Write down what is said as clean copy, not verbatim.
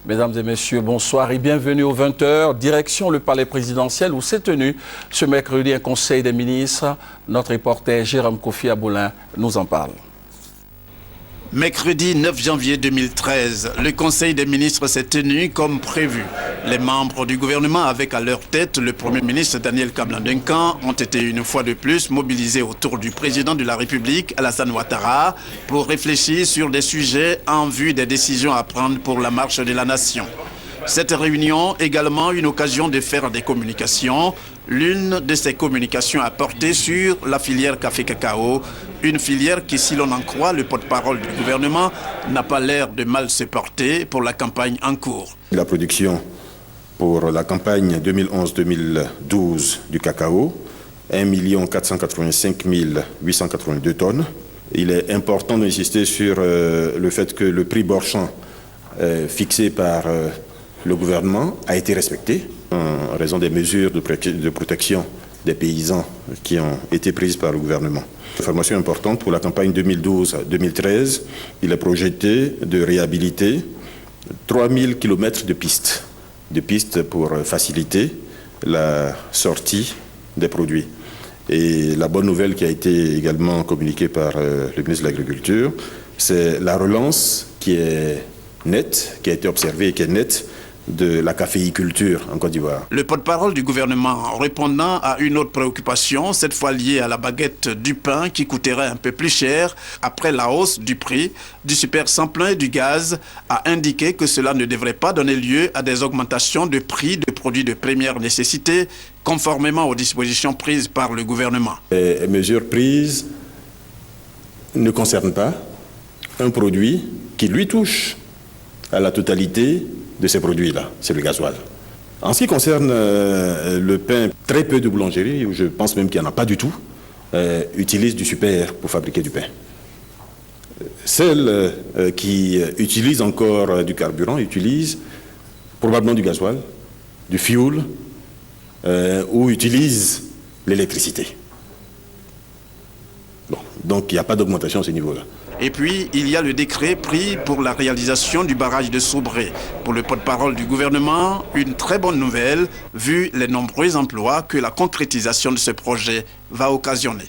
Mesdames et messieurs, bonsoir et bienvenue aux 20h. Direction le palais présidentiel où s'est tenu ce mercredi un conseil des ministres. Notre reporter Jérôme Kofi Aboulin nous en parle. Mercredi 9 janvier 2013, le Conseil des ministres s'est tenu comme prévu. Les membres du gouvernement, avec à leur tête le Premier ministre Daniel Kablan-Duncan, ont été une fois de plus mobilisés autour du président de la République, Alassane Ouattara, pour réfléchir sur des sujets en vue des décisions à prendre pour la marche de la nation. Cette réunion, également une occasion de faire des communications. L'une de ces communications a porté sur la filière café-cacao, une filière qui, si l'on en croit le porte-parole du gouvernement, n'a pas l'air de mal se porter pour la campagne en cours. La production pour la campagne 2011-2012 du cacao, 1 485 882 tonnes. Il est important d'insister sur le fait que le prix Borchamp fixé par le gouvernement a été respecté en raison des mesures de protection des paysans qui ont été prises par le gouvernement. Information importante pour la campagne 2012-2013, il est projeté de réhabiliter 3000 km de pistes pour faciliter la sortie des produits. Et la bonne nouvelle qui a été également communiquée par le ministre de l'Agriculture, c'est la relance qui est nette, qui a été observée et qui est nette de la caféiculture en Côte d'Ivoire. Le porte-parole du gouvernement répondant à une autre préoccupation, cette fois liée à la baguette du pain qui coûterait un peu plus cher après la hausse du prix du super sans-plein et du gaz, a indiqué que cela ne devrait pas donner lieu à des augmentations de prix de produits de première nécessité, conformément aux dispositions prises par le gouvernement. Les mesures prises ne concernent pas un produit qui lui touche à la totalité de ces produits-là, c'est le gasoil. En ce qui concerne le pain, très peu de boulangeries, je pense même qu'il n'y en a pas du tout, utilisent du super pour fabriquer du pain. Celles qui utilisent encore du carburant utilisent probablement du gasoil, du fioul, ou utilisent l'électricité. Bon, donc il n'y a pas d'augmentation à ce niveau-là. Et puis, il y a le décret pris pour la réalisation du barrage de Sobré. Pour le porte-parole du gouvernement, une très bonne nouvelle, vu les nombreux emplois que la concrétisation de ce projet va occasionner.